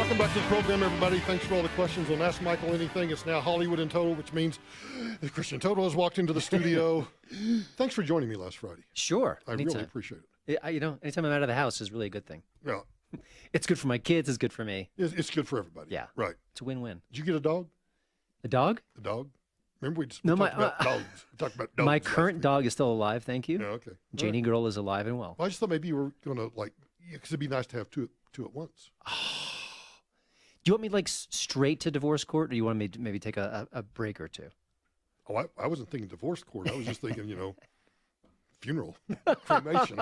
Welcome back to the program, everybody. Thanks for all the questions on Ask Michael Anything. It's now Hollywood in Total, which means Christian Toto has walked into the studio. Thanks for joining me last Friday. Sure. I really appreciate it. Anytime I'm out of the house is really a good thing. Yeah. It's good for my kids. It's good for me. It's good for everybody. Yeah. Right. It's a win-win. Did you get a dog? A dog? A dog? Remember we talked about dogs. We talked about dogs. My current dog is still alive, thank you. Yeah, okay. Janie girl is alive and well. I just thought maybe you were going to, because it'd be nice to have two at once. Do you want me straight to divorce court, or do you want me to maybe take a break or two? Oh, I wasn't thinking divorce court. I was just thinking, funeral, cremation.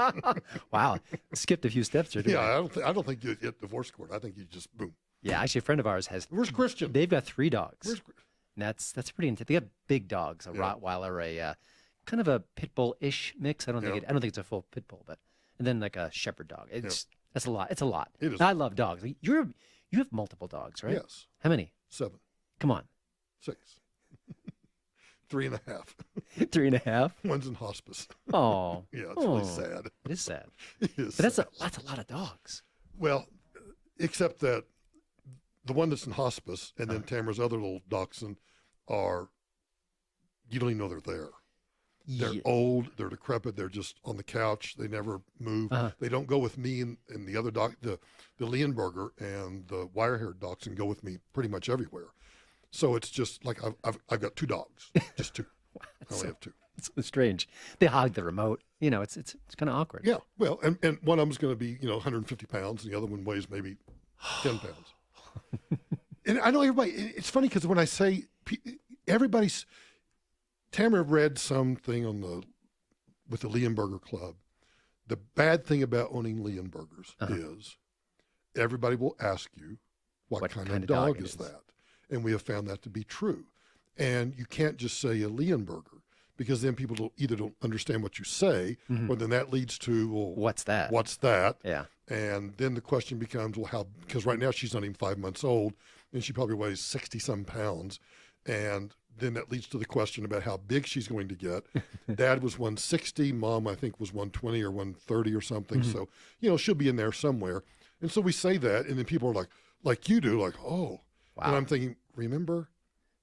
Wow, skipped a few steps there. Yeah, I don't think you hit divorce court. I think you just boom. Yeah, actually, a friend of ours has. Where's Christian? They've got 3 dogs. Where's And that's pretty intense. They got big dogs, a Rottweiler, a kind of a pit bull-ish mix. I don't think it's a full pit bull, and then like a shepherd dog. That's a lot. It's a lot. It is. I love dogs. You have multiple dogs, right? Yes. How many? 7. Come on. 6. 3.5. 3.5. One's in hospice. Oh. Yeah, it's really sad. It is sad. It is. But that's a lot of dogs. Well, except that the one that's in hospice and then Tamara's other little dachshund you don't even know they're there. They're old, they're decrepit, they're just on the couch, they never move. They don't go with me and the other dog, the Leonberger and the wire-haired dachshund go with me pretty much everywhere. So it's just like I've got 2 dogs, just 2. I only have 2. It's so strange. They hog the remote. It's kind of awkward. Yeah, well, and one of them's going to be 150 pounds, and the other one weighs maybe 10 pounds. And I know everybody. It's funny because when I say everybody's. Tamara read something with the Leonberger Club. The bad thing about owning Leonbergers is everybody will ask you, what kind of dog is that? And we have found that to be true. And you can't just say a Leonberger because then people either don't understand what you say or then that leads to, well, what's that? What's that? Yeah. And then the question becomes, well, how, because right now she's not even 5 months old and she probably weighs 60-some pounds. And then that leads to the question about how big she's going to get. Dad was 160. Mom, I think, was 120 or 130 or something. So, she'll be in there somewhere. And so we say that, and then people are like you do, oh. Wow. And I'm thinking, remember,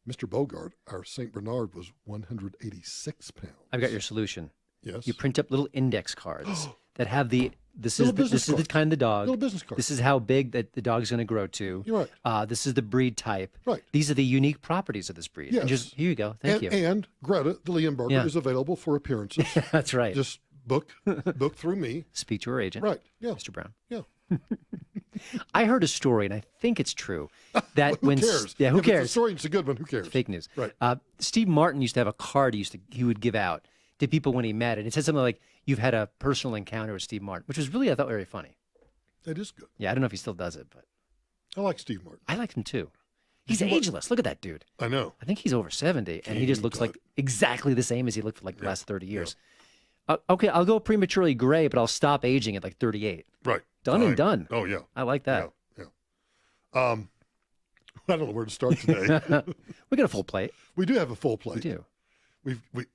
Mr. Bogart, our St. Bernard, was 186 pounds. I've got your solution. Yes. You print up little index cards that have this is the kind of dog. Little business card. This is how big that the dog's going to grow to. You're right. This is the breed type. Right. These are the unique properties of this breed. Yes. And here you go. Thank you. And Greta, the Leonberger, is available for appearances. That's right. Just book through me. Speak to her agent. Right. Yeah. Mr. Brown. Yeah. I heard a story, and I think it's true, that who cares? Yeah, who if cares? It's a story, it's a good one. Who cares? Fake news. Right. Steve Martin used to have a card he would give out to people when he met, and it said something like, "You've had a personal encounter with Steve Martin," which was really, I thought, very funny. That is good. Yeah, I don't know if he still does it, but I like Steve Martin. I like him too. He's ageless. Look at that dude. I know. I think he's over 70, and he just looks like exactly the same as he looked for the last 30 years. Yeah. Okay, I'll go prematurely gray, but I'll stop aging at 38. Right. Done and done. Oh, yeah. I like that. Yeah. I don't know where to start today. We got a full plate. We do have a full plate. We do.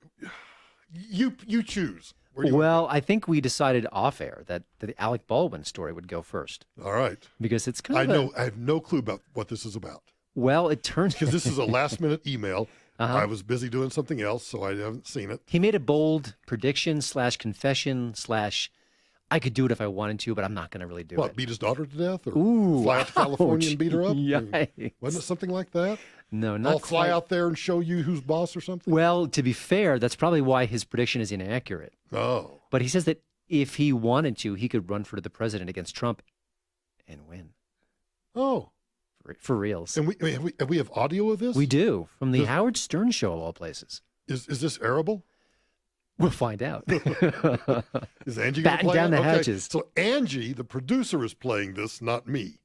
You choose. Well, I think we decided off air that the Alec Baldwin story would go first. All right. Because it's kind of I have no clue about what this is about. Well, it turns because this is a last minute email. I was busy doing something else, so I haven't seen it. He made a bold prediction / confession / I could do it if I wanted to, but I'm not going to really do it. What, beat his daughter to death? Or fly out to ouch. California and beat her up? Yikes. Wasn't it something like that? No, not I'll fly quite. out there and show you who's boss or something? Well, to be fair, that's probably why his prediction is inaccurate. Oh. But he says that if he wanted to, he could run for the president against Trump and win. Oh. For reals. And we have audio of this? We do, from the Howard Stern show of all places. Is this airable? We'll find out. Is Angie going to Batten play down it? the hatches. So Angie, the producer, is playing this, not me.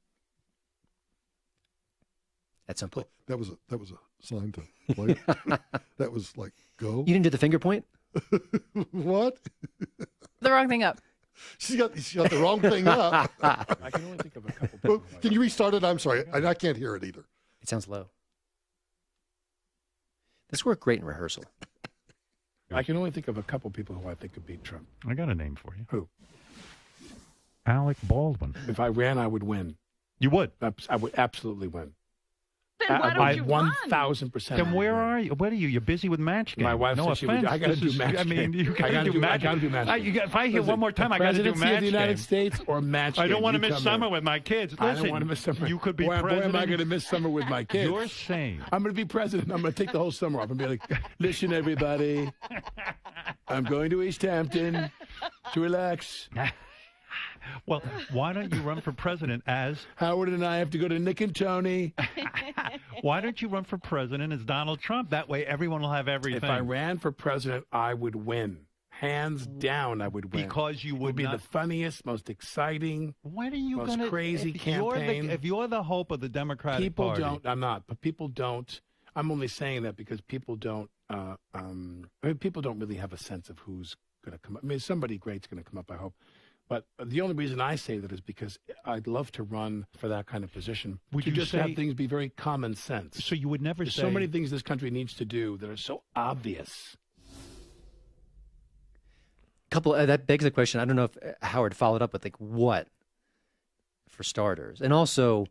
At some point. That was a sign to play. That was like, go. You didn't do the finger point? What? The wrong thing up. She got the wrong thing up. I can only think of a couple people. Can you restart it? I'm sorry. I can't hear it either. It sounds low. This worked great in rehearsal. I can only think of a couple people who I think could beat Trump. I got a name for you. Who? Alec Baldwin. If I ran, I would win. You would. I would absolutely win. Then why don't you run? 1,000%. Then where are you? What are you? You're busy with match game. My wife no said she would. offense. I got to This do is- match I mean, game. you got to do match. I got to do match game. If I hear one more time, I got to do Presidency match of the United game. States or match I game. don't want to You miss come summer in. with my kids. I Listen, don't want to miss summer. you could be boy, president. Boy, am I going to miss summer with my kids. You're saying. I'm going to be president. I'm going to take the whole summer off and be like, listen, everybody, I'm going to East Hampton to relax. Well, why don't you run for president as... Howard and I have to go to Nick and Tony. Why don't you run for president as Donald Trump? That way everyone will have everything. If I ran for president, I would win. Hands down, I would win. Because you It would would be not... the funniest, most exciting. When are you most going to... crazy campaign. If you're the hope of the Democratic People Party... don't. I'm not. But people don't. I'm only saying that because people don't. People don't really have a sense of who's going to come up. I mean, somebody great's going to come up, I hope. But the only reason I say that is because I'd love to run for that kind of position. Would to you just say- have things be very common sense. So you would never There's say... so many things this country needs to do that are so obvious. That begs the question. I don't know if Howard followed up with like what, for starters, and also,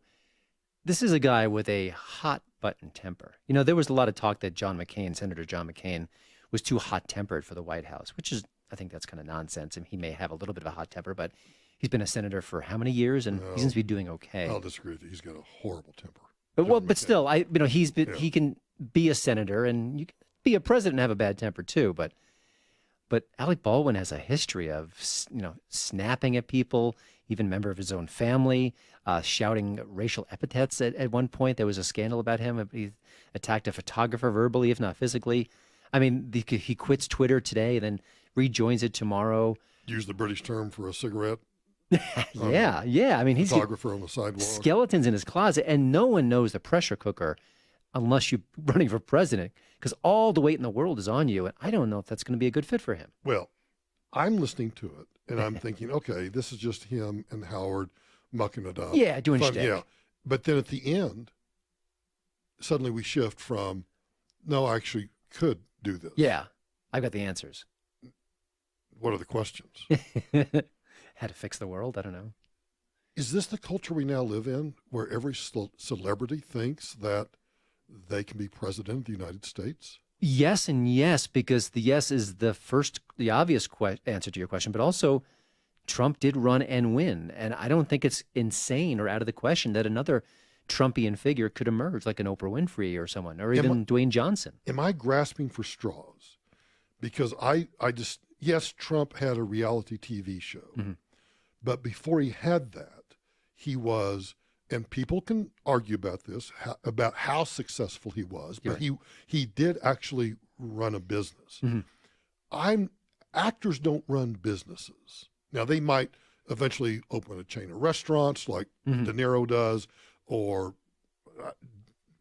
this is a guy with a hot button temper. You know, there was a lot of talk that Senator John McCain, was too hot tempered for the White House, which is, I think that's kind of nonsense. And he may have a little bit of a hot temper, but he's been a senator for how many years, and he seems to be doing okay. I'll disagree with you. He's got a horrible temper. But still, he can be a senator, and you can be a president and have a bad temper too. But Alec Baldwin has a history of, snapping at people, even a member of his own family, shouting racial epithets at one point. There was a scandal about him. He attacked a photographer verbally, if not physically. I mean, he quits Twitter today and then rejoins it tomorrow. Use the British term for a cigarette. Yeah. I mean, he's Photographer on the sidewalk. skeletons in his closet, and no one knows the pressure cooker unless you're running for president, because all the weight in the world is on you, and I don't know if that's going to be a good fit for him. Well, I'm listening to it, and I'm thinking, okay, this is just him and Howard mucking it up. Yeah, doing shtick. Yeah. But then at the end, suddenly we shift from, no, I actually could do this. Yeah, I've got the answers. What are the questions? How to fix the world? I don't know. Is this the culture we now live in, where every celebrity thinks that they can be president of the United States? Yes and yes, because the yes is the obvious answer to your question, but also Trump did run and win. And I don't think it's insane or out of the question that another Trumpian figure could emerge, like an Oprah Winfrey or someone, or even Dwayne Johnson. Am I grasping for straws? Because yes, Trump had a reality TV show, but before he had that, he was, and people can argue about this, about how successful he was, but he did actually run a business. Actors don't run businesses. Now, they might eventually open a chain of restaurants like De Niro does, or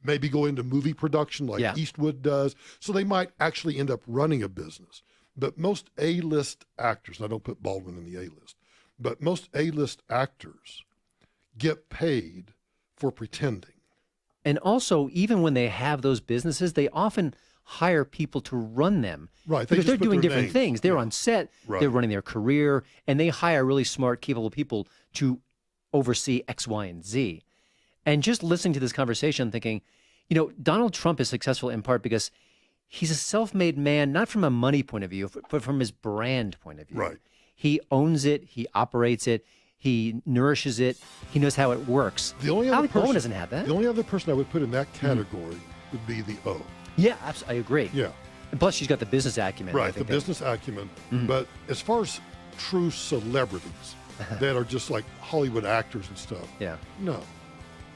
maybe go into movie production like Eastwood does. So they might actually end up running a business. But most A-list actors, and I don't put Baldwin in the A-list, but most A-list actors get paid for pretending. And also, even when they have those businesses, they often hire people to run them. Right. Because they're just put doing their different names. things. They're Yeah. on set, Right. they're running their career, and they hire really smart, capable people to oversee X, Y, and Z. And just listening to this conversation, I'm thinking, Donald Trump is successful in part because he's a self-made man, not from a money point of view, but from his brand point of view. Right. He owns it. He operates it. He nourishes it. He knows how it works. The only other Alec Baldwin person doesn't have that. The only other person I would put in that category would be the O. Yeah, I agree. Yeah. And plus, she's got the business acumen. I Right, the think business acumen. But as far as true celebrities that are just like Hollywood actors and stuff, Yeah. no,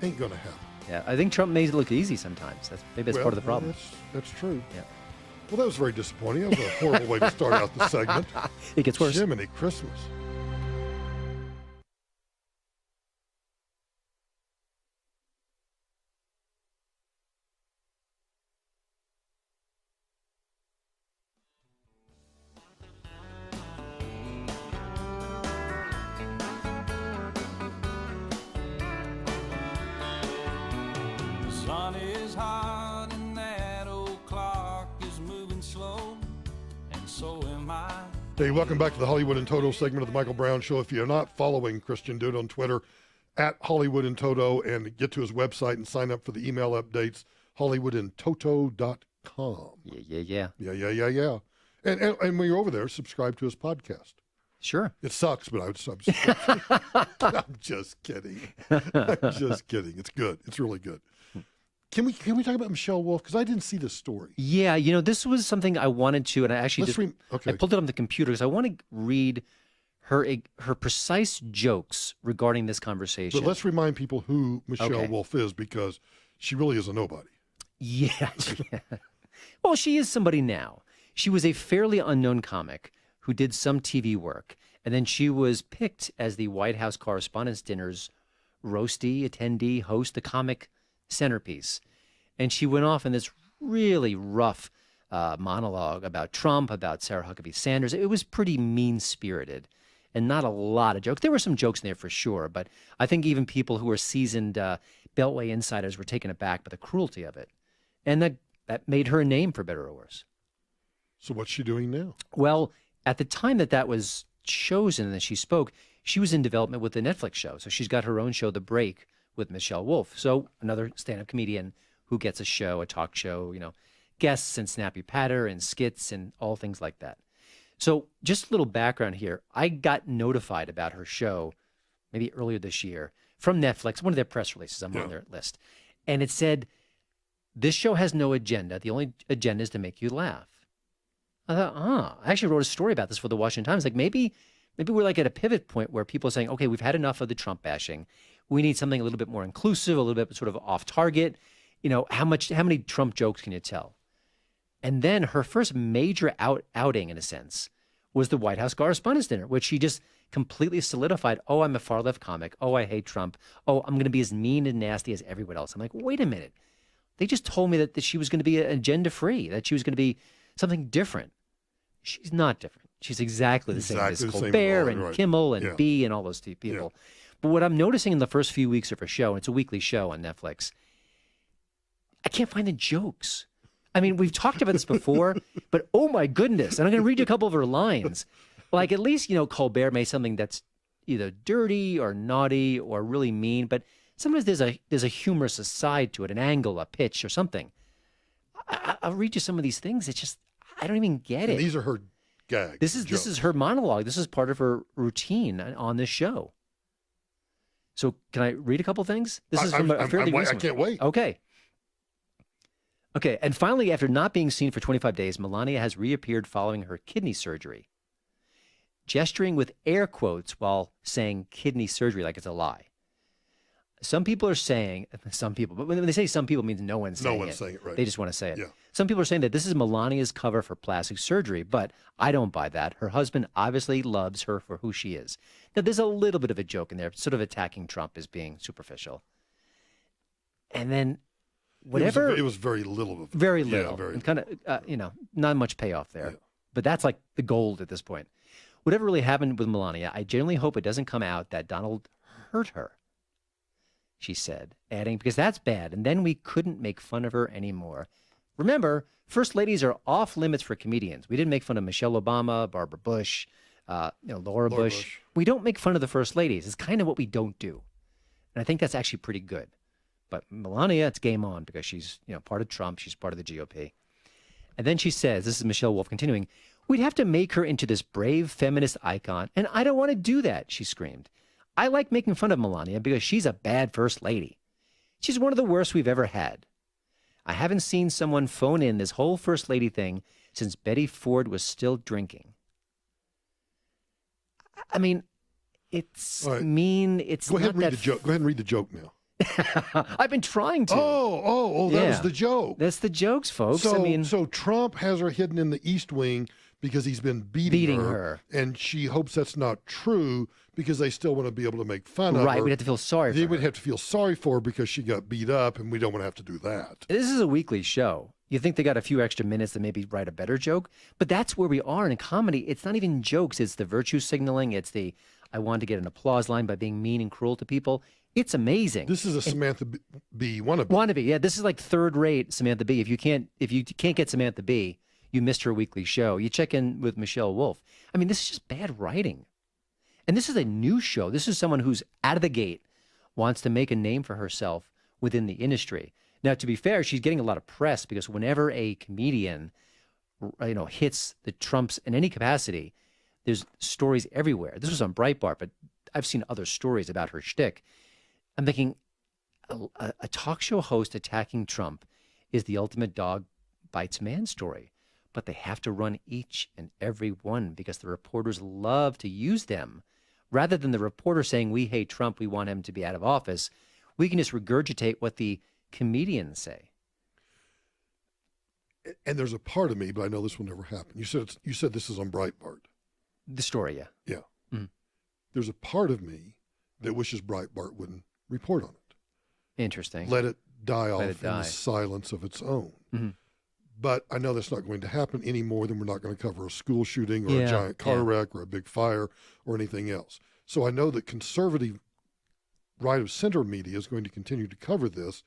ain't going to happen. Yeah. I think Trump makes it look easy sometimes. Maybe that's part of the problem. That's true. Yeah. Well, that was very disappointing. That was a horrible way to start out the segment. It gets worse. Jiminy Christmas. Sun is hot and that old clock is moving slow, and so am I. Hey, welcome back to the Hollywood and Toto segment of the Michael Brown Show. If you're not following Christian, do it on Twitter at Hollywood and Toto and get to his website and sign up for the email updates, hollywoodandtoto.com. Yeah. Yeah. And when you're over there, subscribe to his podcast. Sure. It sucks, but I would subscribe. I'm just kidding. I'm just kidding. It's good. It's really good. Can we talk about Michelle Wolf? Because I didn't see this story. Yeah, this was something I wanted to, and I actually I pulled it on the computer because I want to read her precise jokes regarding this conversation. But let's remind people who Michelle Wolf is, because she really is a nobody. Yeah. Well, she is somebody now. She was a fairly unknown comic who did some TV work, and then she was picked as the White House Correspondents' Dinner's roastee, attendee, host, the comic centerpiece. And she went off in this really rough monologue about Trump, about Sarah Huckabee Sanders. It was pretty mean-spirited and not a lot of jokes. There were some jokes in there for sure, but I think even people who were seasoned Beltway insiders were taken aback by the cruelty of it. And that made her a name, for better or worse. So what's she doing now? Well, at the time that was chosen and that she spoke, she was in development with the Netflix show. So she's got her own show, The Break, with Michelle Wolf. So another stand-up comedian who gets a show, a talk show, guests and snappy patter and skits and all things like that. So just a little background here. I got notified about her show maybe earlier this year from Netflix, one of their press releases. I'm on their list. And it said, this show has no agenda. The only agenda is to make you laugh. I thought, I actually wrote a story about this for the Washington Times. Like maybe we're like at a pivot point where people are saying, okay, we've had enough of the Trump bashing. We need something a little bit more inclusive, a little bit sort of off target. How many Trump jokes can you tell? And then her first major outing, in a sense, was the White House Correspondents' Dinner, which she just completely solidified. Oh, I'm a far left comic. Oh, I hate Trump. Oh, I'm going to be as mean and nasty as everyone else. I'm like, wait a minute. They just told me that she was going to be agenda free, that she was going to be something different. She's not different. She's exactly the same as Colbert and Kimmel and B and all those people. Yeah. But what I'm noticing in the first few weeks of her show, and it's a weekly show on Netflix, I can't find the jokes. I mean, we've talked about this before, but oh my goodness. And I'm going to read you a couple of her lines. Like at least, Colbert made something that's either dirty or naughty or really mean, but sometimes there's a humorous side to it, an angle, a pitch or something. I'll read you some of these things. It's just, I don't even get it. And these are her gags. This is her monologue. This is part of her routine on this show. So can I read a couple things? This is from a fairly recent. I can't wait. Okay, and finally, after not being seen for 25 days, Melania has reappeared following her kidney surgery, gesturing with air quotes while saying kidney surgery like it's a lie. Some people are saying, but when they say some people, it means no one's saying it, right. They just want to say it. Yeah. Some people are saying that this is Melania's cover for plastic surgery, but I don't buy that. Her husband obviously loves her for who she is. Now, there's a little bit of a joke in there, sort of attacking Trump as being superficial. And then whatever. It was very little of it. Very little. Yeah, and kind of, not much payoff there. Yeah. But that's like the gold at this point. Whatever really happened with Melania, I genuinely hope it doesn't come out that Donald hurt her, she said, adding, because that's bad, and then we couldn't make fun of her anymore. Remember, first ladies are off limits for comedians. We didn't make fun of Michelle Obama, Barbara Bush, Laura Bush. We don't make fun of the first ladies. It's kind of what we don't do. And I think that's actually pretty good. But Melania, it's game on because she's part of Trump. She's part of the GOP. And then she says, this is Michelle Wolf continuing, we'd have to make her into this brave feminist icon, and I don't want to do that, she screamed. I like making fun of Melania because she's a bad first lady. She's one of the worst we've ever had. I haven't seen someone phone in this whole first lady thing since Betty Ford was still drinking. I mean, it's mean. It's Go ahead not and read that the joke. Go ahead and read the joke now. I've been trying to. That was the joke. That's the jokes, folks. So Trump has her hidden in the East Wing because he's been beating her, and she hopes that's not true because they still want to be able to make fun of her. Right, we'd have to feel sorry for her. They would have to feel sorry for her because she got beat up, and we don't want to have to do that. This is a weekly show. You think they got a few extra minutes to maybe write a better joke, but that's where we are in comedy. It's not even jokes. It's the virtue signaling. It's the, I want to get an applause line by being mean and cruel to people. It's amazing. This is a Samantha Bee wannabe. Wannabe, yeah. This is like third-rate Samantha Bee. If you can't get Samantha Bee, you missed her weekly show. You check in with Michelle Wolf. I mean, this is just bad writing. And this is a new show. This is someone who's out of the gate wants to make a name for herself within the industry. Now, to be fair, she's getting a lot of press because whenever a comedian, hits the Trumps in any capacity, there's stories everywhere. This was on Breitbart, but I've seen other stories about her shtick. I'm thinking a talk show host attacking Trump is the ultimate dog bites man story, but they have to run each and every one because the reporters love to use them. Rather than the reporter saying, we hate Trump, we want him to be out of office, we can just regurgitate what the comedians say. And there's a part of me, but I know this will never happen. You said this is on Breitbart. The story, yeah. Yeah. Mm-hmm. There's a part of me that wishes Breitbart wouldn't report on it. Interesting. Let it die off in the silence of its own. Mm-hmm. But I know that's not going to happen any more than we're not going to cover a school shooting or a giant car wreck or a big fire or anything else. So I know that conservative right-of-center media is going to continue to cover this.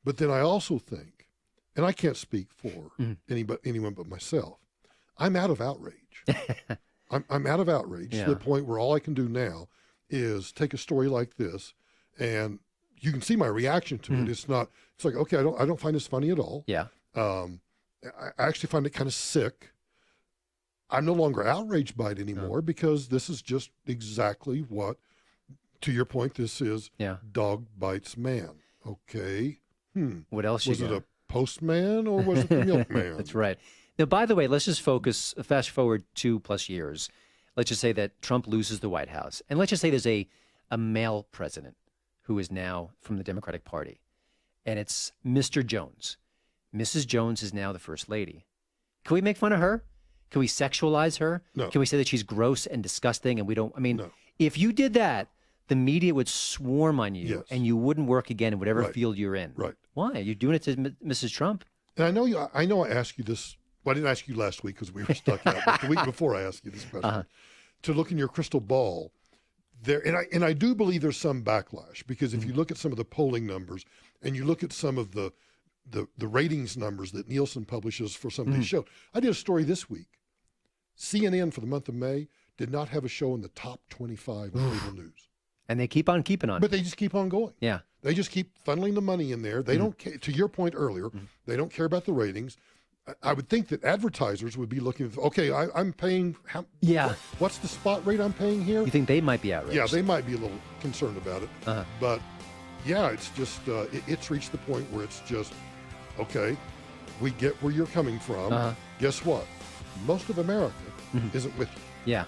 But then I also think, and I can't speak for anyone but myself, I'm out of outrage. I'm out of outrage to the point where all I can do now is take a story like this, and you can see my reaction to it. It's like, okay, I don't find this funny at all. Yeah. I actually find it kind of sick. I'm no longer outraged by it anymore because this is just exactly what, to your point, this is dog bites man. Okay. What else was it a postman or was it the milkman? That's right. Now, by the way, let's just fast forward 2+ years. Let's just say that Trump loses the White House. And let's just say there's a male president who is now from the Democratic Party. And it's Mr. Jones. Mrs. Jones is now the first lady. Can we make fun of her? Can we sexualize her? No. Can we say that she's gross and disgusting and we don't? I mean, if you did that, the media would swarm on you and you wouldn't work again in whatever field you're in. Right. Why? You're doing it to Mrs. Trump. And I know I asked you this. Well, I didn't ask you last week because we were stuck out. But the week before I asked you this question, to look in your crystal ball, there, and I do believe there's some backlash because if you look at some of the polling numbers and you look at some of the ratings numbers that Nielsen publishes for some of these shows, I did a story this week. CNN for the month of May did not have a show in the top 25 of cable news. And they keep on keeping on. But they just keep on going. Yeah. They just keep funneling the money in there. They don't care, to your point earlier, they don't care about the ratings. I would think that advertisers would be looking at, okay, I'm paying, what's the spot rate I'm paying here? You think they might be outraged? Yeah, they might be a little concerned about it. But yeah, it's just, it's reached the point where it's just, okay, we get where you're coming from. Guess what? Most of America isn't with you. Yeah.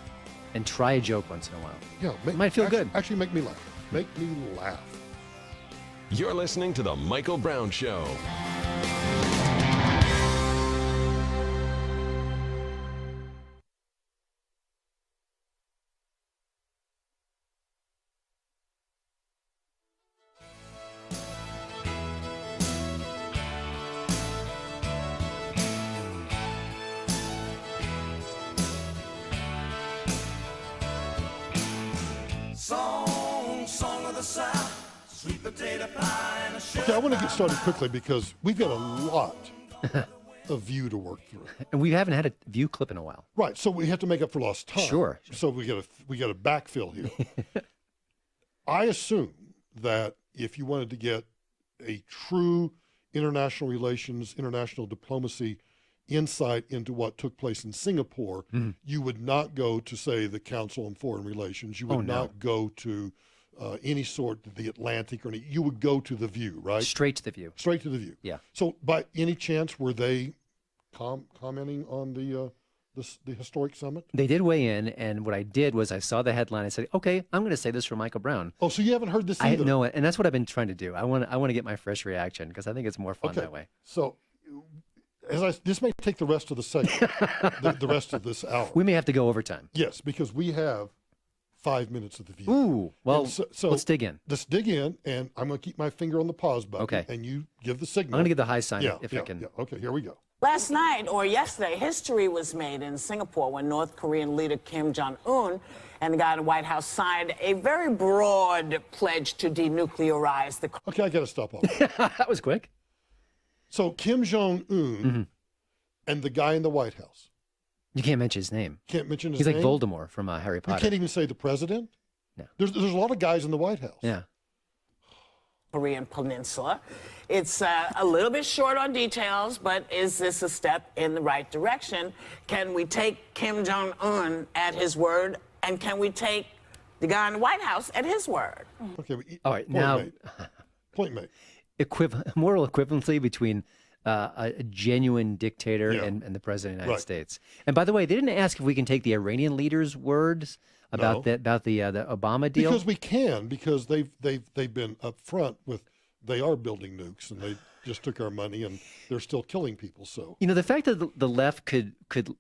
And try a joke once in a while. Yeah. It might feel good. Actually make me laugh. Make me laugh. You're listening to The Michael Brown Show. Okay, I want to get started quickly because we've got a lot of View to work through. And we haven't had a View clip in a while. Right, so we have to make up for lost time. Sure. So we got to backfill here. I assume that if you wanted to get a true international relations, international diplomacy insight into what took place in Singapore, you would not go to, say, the Council on Foreign Relations. You would not go to any sort of the Atlantic or you would go to the View, right? Straight to the View. Straight to the View. Yeah. So, by any chance, were they commenting on the historic summit? They did weigh in, and what I did was I saw the headline. I said, "Okay, I'm going to say this for Michael Brown." Oh, so you haven't heard this either? No, and that's what I've been trying to do. I want to get my fresh reaction because I think it's more fun that way. So, this may take the rest of the segment, the rest of this hour. We may have to go overtime. Yes, because we have 5 minutes of the View. Ooh, well, so let's dig in. Let's dig in, and I'm going to keep my finger on the pause button. Okay. And you give the signal. I'm going to give the high sign if I can. Yeah. Okay, here we go. Last night, or yesterday, history was made in Singapore when North Korean leader Kim Jong-un and the guy in the White House signed a very broad pledge to denuclearize the... Okay, I got to stop off. That was quick. So Kim Jong-un and the guy in the White House. You can't mention his name. Can't mention his name? He's like name? Voldemort from Harry Potter. You can't even say the president? No. There's a lot of guys in the White House. Yeah. Korean Peninsula. It's a little bit short on details, but is this a step in the right direction? Can we take Kim Jong-un at his word, and can we take the guy in the White House at his word? Okay. All right, now Point made. Moral equivalency between a genuine dictator Yeah. and the president of the United Right. States. And by the way, they didn't ask if we can take the Iranian leader's words about No. the Obama deal. Because we can, because they've been upfront with they are building nukes and they just took our money and they're still killing people. So You know, the fact that the left could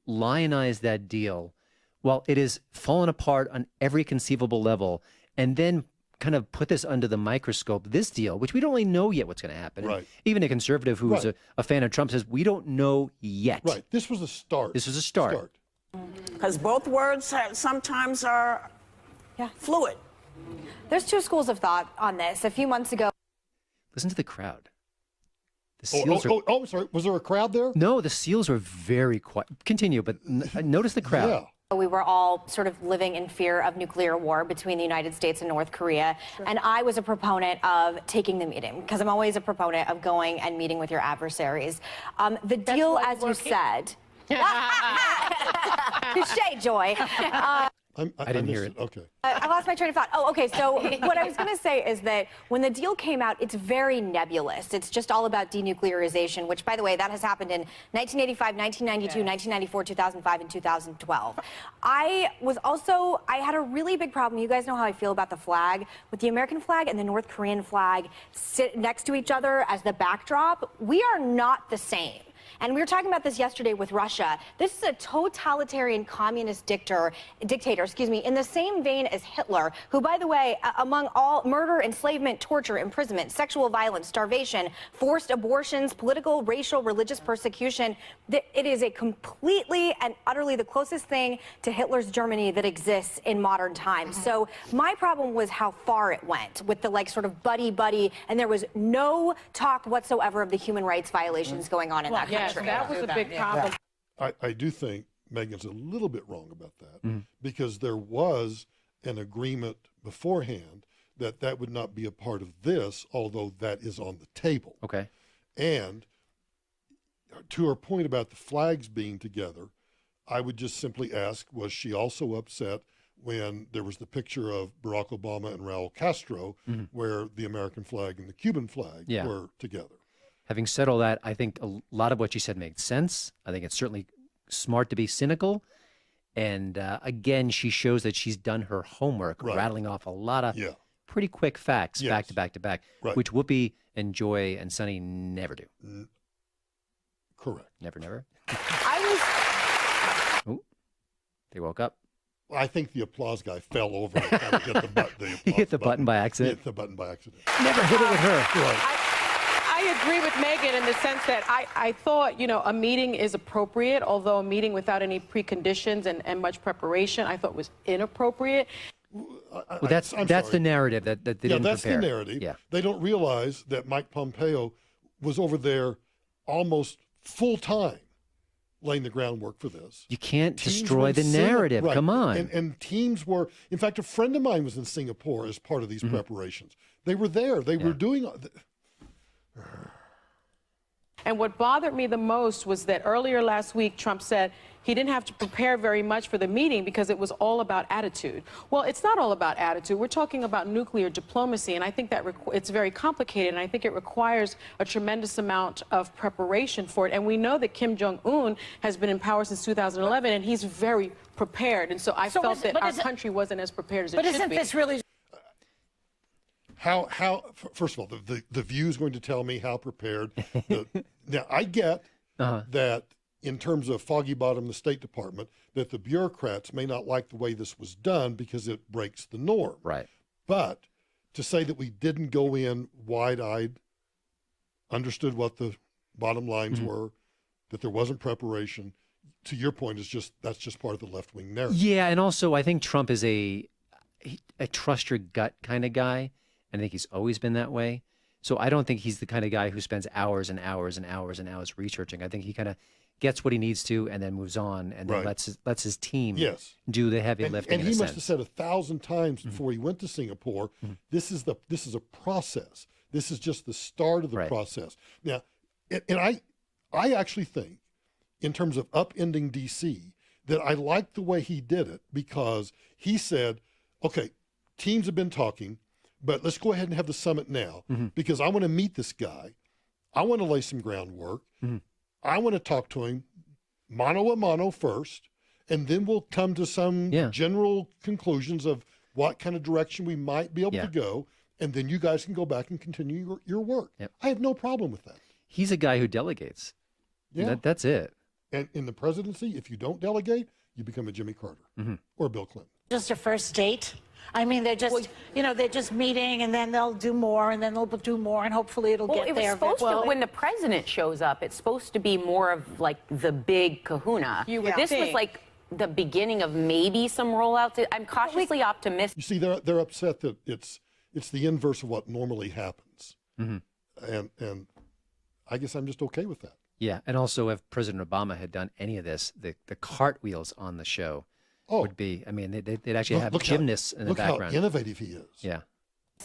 lionize that deal while it is fallen apart on every conceivable level, and then kind of put this under the microscope, this deal, which we don't really know yet what's going to happen. Right. Even a conservative who's Right. a fan of Trump says, we don't know yet. right, this was a start. This was a start. Because both words sometimes are fluid. There's two schools of thought on this. A few months ago, Listen to the crowd. The Oh, seals are... I'm sorry. Was there a crowd there? No, the seals were very quiet. Continue, but notice the crowd. Yeah. we were all sort of living in fear of nuclear war between the United States and North Korea. And I was a proponent of taking the meeting, because I'm always a proponent of going and meeting with your adversaries. The deal, as you said... Touché, Joy. I didn't hear it. Okay. I lost my train of thought. Oh, okay. So what I was going to say is that when the deal came out, it's very nebulous. It's just all about denuclearization, which, by the way, that has happened in 1985, 1992, 1994, 2005, and 2012. I had a really big problem. You guys know how I feel about the flag. With the American flag and the North Korean flag sit next to each other as the backdrop, we are not the same. And we were talking about this yesterday with Russia. This is a totalitarian communist dictator, in the same vein as Hitler, who, by the way, among all murder, enslavement, torture, imprisonment, sexual violence, starvation, forced abortions, political, racial, religious persecution, it is a completely and utterly the closest thing to Hitler's Germany that exists in modern times. So my problem was how far it went with the sort of buddy, and there was no talk whatsoever of the human rights violations going on in that country. That was a big problem. I do think Megan's a little bit wrong about that because there was an agreement beforehand that would not be a part of this, although that is on the table. Okay. And to her point about the flags being together, I would just simply ask, was she also upset when there was the picture of Barack Obama and Raul Castro where the American flag and the Cuban flag were together? Having said all that, I think a lot of what she said made sense. I think it's certainly smart to be cynical. And again, she shows that she's done her homework, rattling off a lot of pretty quick facts back to back to back, which Whoopi and Joy and Sunny never do. Correct. Never. I Oh, they woke up. I think the applause guy fell over and kind of hit the button. He hit the button by He accident. hit the button by accident. Never hit it with her. I agree with Megan in the sense that I thought, a meeting is appropriate, although a meeting without any preconditions and much preparation I thought was inappropriate. Well, that's the narrative that they didn't that's prepare. the narrative. Yeah. They don't realize that Mike Pompeo was over there almost full time laying the groundwork for this. You can't Teams destroy were in the narrative. Right. Come on. And teams were, in fact, a friend of mine was in Singapore as part of these preparations. They were there. They were doing. And what bothered me the most was that earlier last week, Trump said he didn't have to prepare very much for the meeting because it was all about attitude. Well, it's not all about attitude. We're talking about nuclear diplomacy, and I think that it's very complicated, and I think it requires a tremendous amount of preparation for it. And we know that Kim Jong-un has been in power since 2011, and he's very prepared. And so I felt that our country wasn't as prepared as it should be. But isn't this really... How first of all, the View is going to tell me how prepared. Now, I get that in terms of Foggy Bottom, the State Department, that the bureaucrats may not like the way this was done because it breaks the norm. Right. But to say that we didn't go in wide-eyed, understood what the bottom lines were, that there wasn't preparation, to your point, that's just part of the left-wing narrative. Yeah, and also I think Trump is a trust your gut kind of guy. I think he's always been that way. So I don't think he's the kind of guy who spends hours and hours and hours and hours researching. I think he kind of gets what he needs to and then moves on and then lets his team do the heavy lifting. And he must have said 1,000 times before he went to Singapore, this is a process. This is just the start of the Right. process. Now, and I actually think, in terms of upending DC, that I like the way he did it because he said, okay, teams have been talking, but let's go ahead and have the summit now because I want to meet this guy. I want to lay some groundwork. I want to talk to him mano a mano first, and then we'll come to some general conclusions of what kind of direction we might be able to go, and then you guys can go back and continue your work. Yep. I have no problem with that. He's a guy who delegates. Yeah. That's it. And in the presidency, if you don't delegate, you become a Jimmy Carter or Bill Clinton. Just a first date. I mean, they're just, they're just meeting, and then they'll do more, and then they'll do more, and hopefully it'll get it was there. supposed to, when the president shows up, it's supposed to be more of like the big kahuna. This was like the beginning of maybe some rollouts. I'm cautiously optimistic. You see, they're upset that it's the inverse of what normally happens, and I guess I'm just okay with that. Yeah, and also if President Obama had done any of this, the cartwheels on the show would be, I mean, they'd actually have gymnasts in the background. Look how innovative he is. Yeah.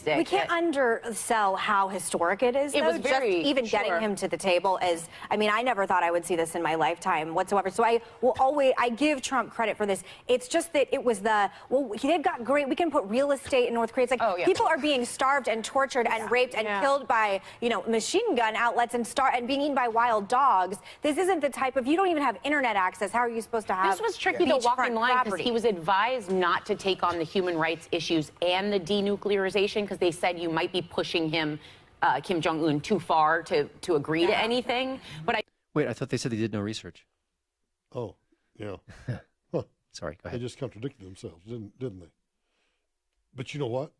We can't undersell how historic it is. It was just very, even getting him to the table is. I mean, I never thought I would see this in my lifetime whatsoever. So I will always. I give Trump credit for this. It's just that it was they've got great. We can put real estate in North Korea. It's like people are being starved and tortured and raped and killed by machine gun outlets and being eaten by wild dogs. This isn't the type of. You don't even have internet access. How are you supposed to have? This was tricky to walk in line because he was advised not to take on the human rights issues and the denuclearization, because they said you might be pushing him, Kim Jong-un, too far to agree to anything. But Wait, I thought they said they did no research. Oh, yeah. Sorry, go ahead. They just contradicted themselves, didn't they? But you know what?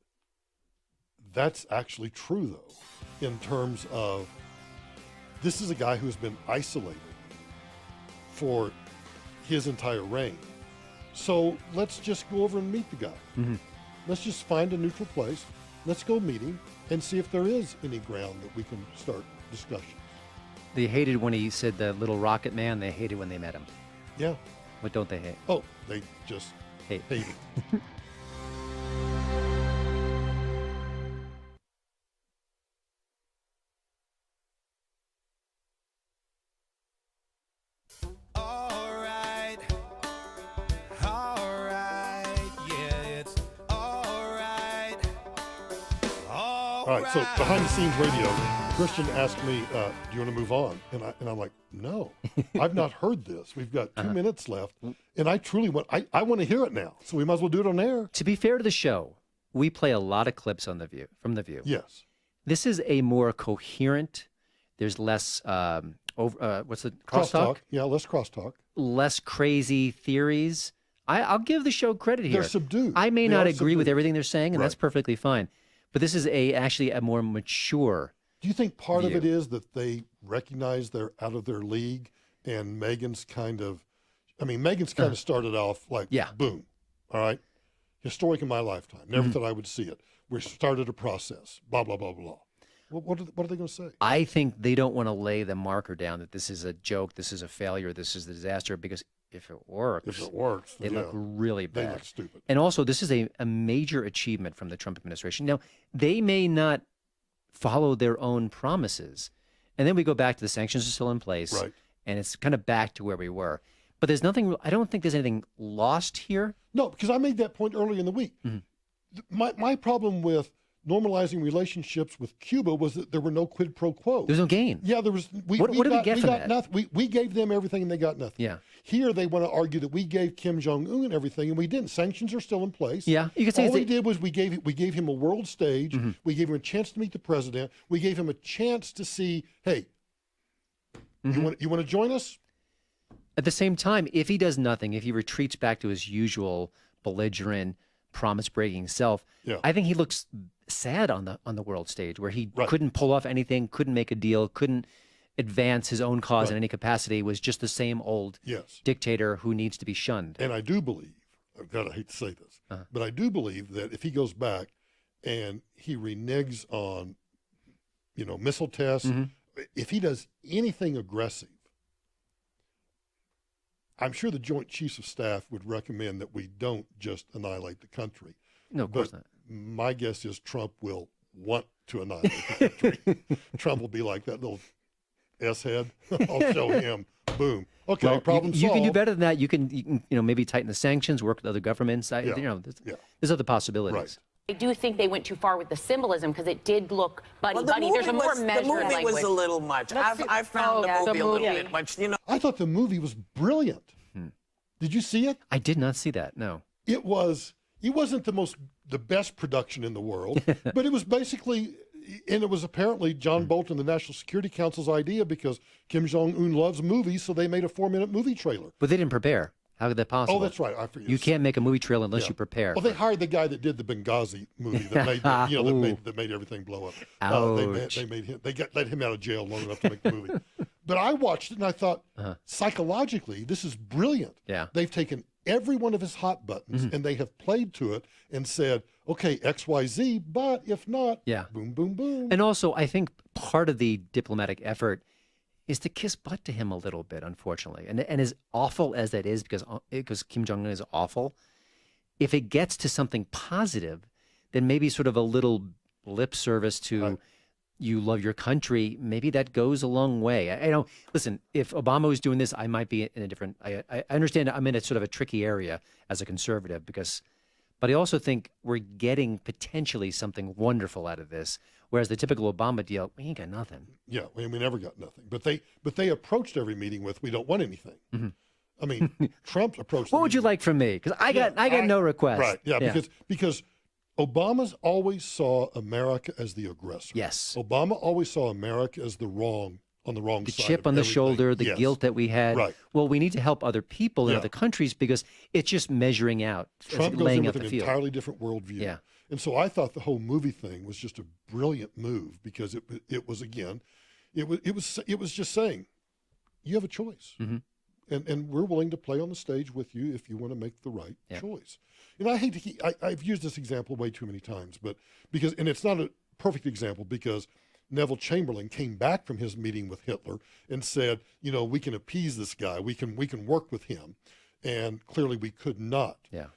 That's actually true, though, in terms of this is a guy who's been isolated for his entire reign. So let's just go over and meet the guy. Let's just find a neutral place. Let's go meet him and see if there is any ground that we can start discussions. They hated when he said the little rocket man. They hated when they met him. Yeah. What don't they hate? Oh, they just hate it. All right, so behind the scenes radio, Christian asked me, do you want to move on? And I'm like, no, I've not heard this. We've got 2 minutes left, and I truly want, I want to hear it now, so we might as well do it on air. To be fair to the show, we play a lot of clips on from The View. Yes. This is a more coherent, there's less, what's the crosstalk? Yeah, less crosstalk. Less crazy theories. I'll give the show credit here. They're subdued. I may They not are agree with subdued. everything they're saying, and that's perfectly fine. But this is actually a more mature. Do you think part view. of it is that they recognize they're out of their league, and Meghan's kind of started off like, boom, all right, historic in my lifetime. Never thought I would see it. We started a process, blah, blah, blah, blah. What are they going to say? I think they don't want to lay the marker down that this is a joke, this is a failure, this is a disaster, because if it works, they look really bad. They look stupid. And also, this is a major achievement from the Trump administration. Now, they may not follow their own promises. And then we go back to the sanctions are still in place. Right. And it's kind of back to where we were. But there's nothing, I don't think there's anything lost here. No, because I made that point earlier in the week. My problem with normalizing relationships with Cuba was that there were no quid pro quo. There's no gain. Yeah, there was. What did we get from that? Nothing. We gave them everything and they got nothing. Yeah. Here they want to argue that we gave Kim Jong-un everything and we didn't. Sanctions are still in place. Yeah, you could say all we did was we gave him a world stage. We gave him a chance to meet the president. We gave him a chance to see, hey, you want to join us? At the same time, if he does nothing, if he retreats back to his usual belligerent, promise-breaking self, I think he looks sad on the world stage, where he couldn't pull off anything, couldn't make a deal, couldn't advance his own cause in any capacity, was just the same old dictator who needs to be shunned. And I do believe, God, I hate to say this, but I do believe that if he goes back and he reneges on, missile tests, if he does anything aggressive, I'm sure the Joint Chiefs of Staff would recommend that we don't just annihilate the country. No, of course not. My guess is Trump will want to annihilate the country. Trump will be like that little S-head. I'll show him. Boom. Okay, Well, problem you solved. can do better than that. You can maybe tighten the sanctions, work with other governments. There's other possibilities. Right. I do think they went too far with the symbolism because it did look buddy Well, the buddy. movie There's a more measured the movie language. was a little much. I found the movie a little bit much. You know, I thought the movie was brilliant. Did you see it? I did not see that. No. It wasn't the best production in the world, but it was basically, and it was apparently John Bolton, the National Security Council's idea, because Kim Jong-un loves movies, so they made a 4-minute movie trailer. But they didn't prepare. How could that possible? Oh, that's right. I forget. You can't make a movie trailer unless you prepare. Well, they hired the guy that did the Benghazi movie that made that made everything blow up. They made him. They let him out of jail long enough to make the movie. But I watched it and I thought, psychologically, this is brilliant. Yeah. They've taken every one of his hot buttons and they have played to it and said, okay, X, Y, Z, but if not, boom, boom, boom. And also, I think part of the diplomatic effort is to kiss butt to him a little bit, unfortunately. And as awful as that is, because Kim Jong-un is awful, if it gets to something positive, then maybe sort of a little lip service to you love your country, maybe that goes a long way. I know, listen, if Obama was doing this, I might be in a different, I understand I'm in a sort of a tricky area as a conservative but I also think we're getting potentially something wonderful out of this. Whereas the typical Obama deal, we ain't got nothing. Yeah, we never got nothing. But they approached every meeting with, we don't want anything. I mean, Trump approached. What would you like from me? Because I got no request. Right. Yeah. Because Obama's always saw America as the aggressor. Yes. Obama always saw America as the wrong side. The chip on the shoulder, the guilt that we had. Right. Well, we need to help other people in other countries because it's just measuring out, Trump goes laying in out with the an field. entirely different worldview. Yeah. And so I thought the whole movie thing was just a brilliant move because it was just saying, you have a choice. And we're willing to play on the stage with you if you want to make the right choice. And I hate to I've used this example way too many times, but and it's not a perfect example because Neville Chamberlain came back from his meeting with Hitler and said, we can appease this guy. We can work with him. And clearly we could not. Yeah.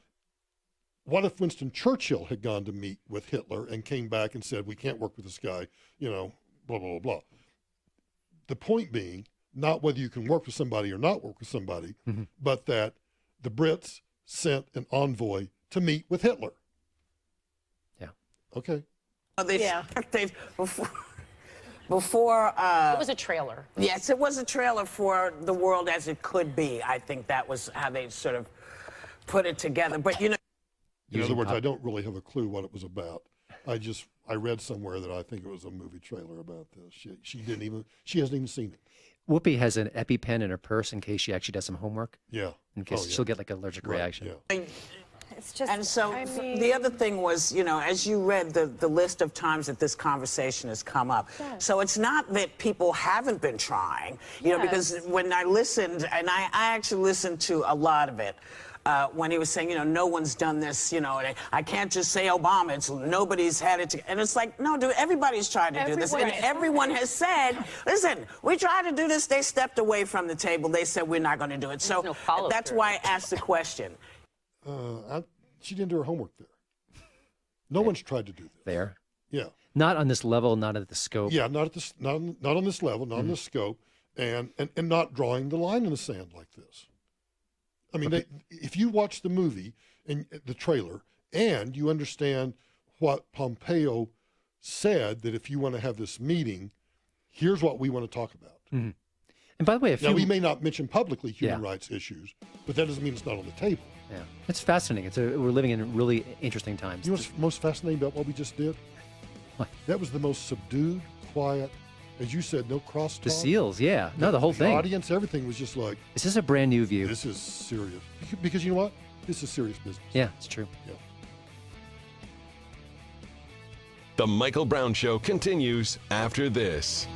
What if Winston Churchill had gone to meet with Hitler and came back and said, we can't work with this guy, blah, blah, blah, blah. The point being, not whether you can work with somebody or not work with somebody, but that the Brits sent an envoy to meet with Hitler. Yeah. Okay. Before it was a trailer. Yes, it was a trailer for the world as it could be. I think that was how they sort of put it together. But in other words, I don't really have a clue what it was about. I read somewhere that I think it was a movie trailer about this. She hasn't even seen it. Whoopi has an EpiPen in her purse in case she actually does some homework. Yeah. In case she'll get like an allergic reaction. Yeah. It's just, and so the other thing was, as you read the list of times that this conversation has come up. Yes. So it's not that people haven't been trying, because when I listened, and I actually listened to a lot of it, when he was saying, no one's done this, I can't just say Obama, nobody's had it, and it's like, no, dude, everybody's tried to do this, and everyone has said, listen, we tried to do this, they stepped away from the table, they said we're not going to do it. So that's why I asked the question. She didn't do her homework there. No one's tried to do this. There? Yeah. Not on this level, not at the scope. Yeah, not on this level, not on this scope, and not drawing the line in the sand like this. I mean, if you watch the movie and the trailer and you understand what Pompeo said, that if you want to have this meeting, here's what we want to talk about. And by the way, now we may not mention publicly human rights issues, but that doesn't mean it's not on the table. Yeah, it's fascinating. We're living in really interesting times. You know what's most fascinating about what we just did? What? That was the most subdued, quiet, as you said, no crosstalk. The seals, yeah. No, the whole thing. The audience, everything was just like... Is this a brand new view? This is serious. Because you know what? This is serious business. Yeah, it's true. Yeah. The Michael Brown Show continues after this.